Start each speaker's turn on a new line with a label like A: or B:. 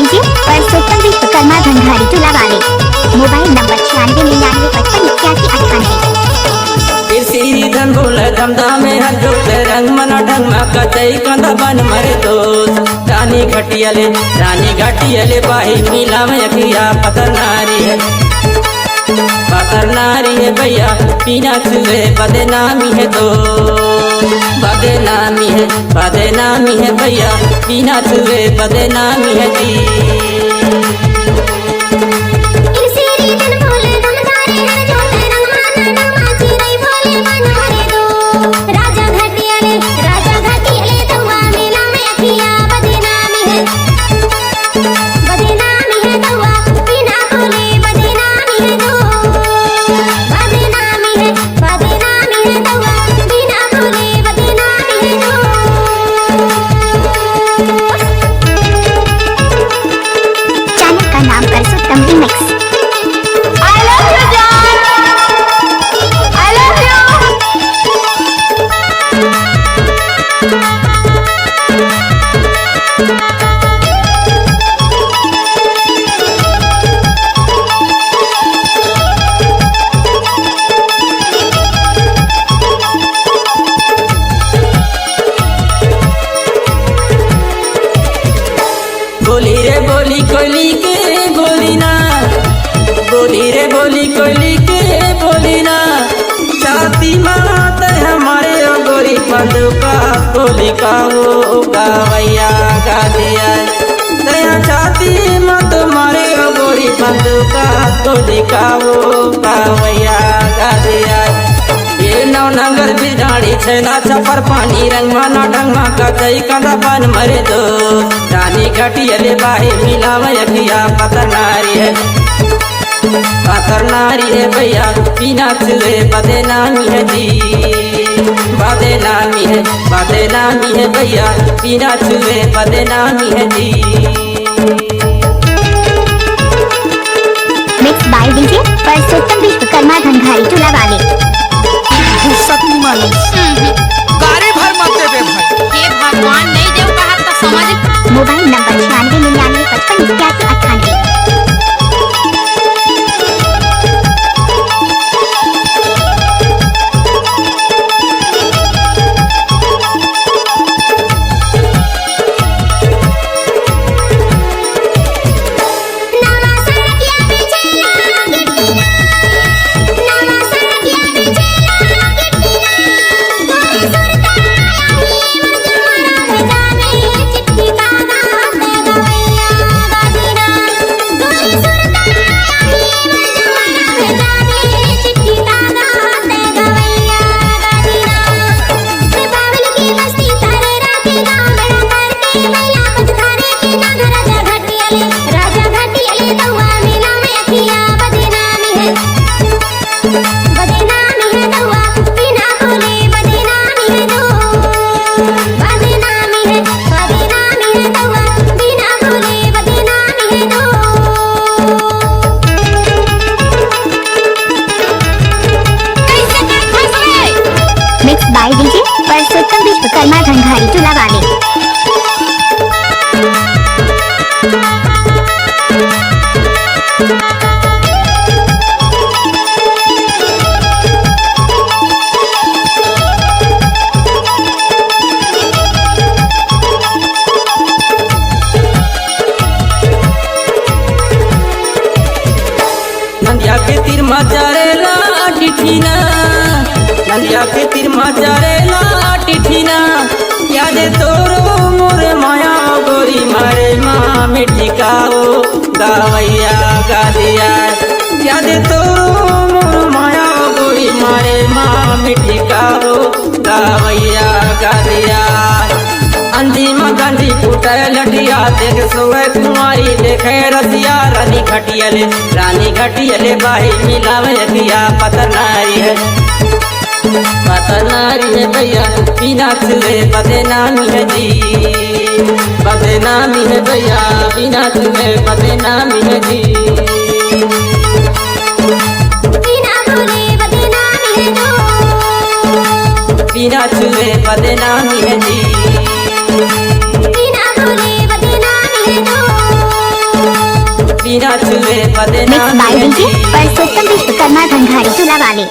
A: DJ Parsottam Vishwakarma Dhandhari टोला वाले। Mobile number 9699558198।
B: Shri धन बोल धमधा में हजोत रंग मना ढंग मा कतई कंधा बन मरे दोस्त रानी घटियले बाही मिला में अखिया पतर नारी है भैया पीना छुए बदनामी है तो बदनामी है भैया पीना छुए बदनामी है जी। बोली रे बोली कोयली के बोली ना, बोली रे बोली कोयली के बोली ना, छाती मात हमारे गोरी पंदुका बोली का वो गावैया गा दिया दया छाती मत मारे गोरी पंदुका बोली का वो गावैया गा दिया। ये नवनगर बिजाड़ी छेना छपर पानी रंगमा ना ढंगमा कतई कंधा बन मरे दो रानी घटियले बाही मिला में अखिया पतर नारी है भैया पीना छुए बदनामी है जी। बदनामी है भैया पीना छुए बदनामी है जी।
A: Mix by DJ Parsottam Vishwakarma Dhandhari टोला वाले।
C: गाड़ी भर मत देवे भाई।
D: हे भगवान नहीं देव कहा तो समझ।
A: Mobile number 9699558198। Mix by DJ Parsottam Vishwakarma Dhandhari टोला वाले।
B: नंदिया के तीर मचारेला टिठिना, नंदिया के तीर मचारेला टिठिना, याद तोरो मोरे माया गोरी मारे माँ मिठी काओ गावैया गा दिया। याद तोरो मोर माया गोरी मारे माँ मिठी काओ गावैया गा दिया। अंधी मगंधी फूटे लटिया देख सोए कुमारी देखे रसिया रानी घटियले बाही मिलावे अखिया पतर नारी है भैया पीना छुए बदनामी है जी। बदनामी है भैया पीना छुए बदनामी है जी। पीना छुए बदनामी है जी। बिना चूल्हे बदना
A: mix by DJ Parsottam Vishwakarma घंघारी चूल्हा वाले।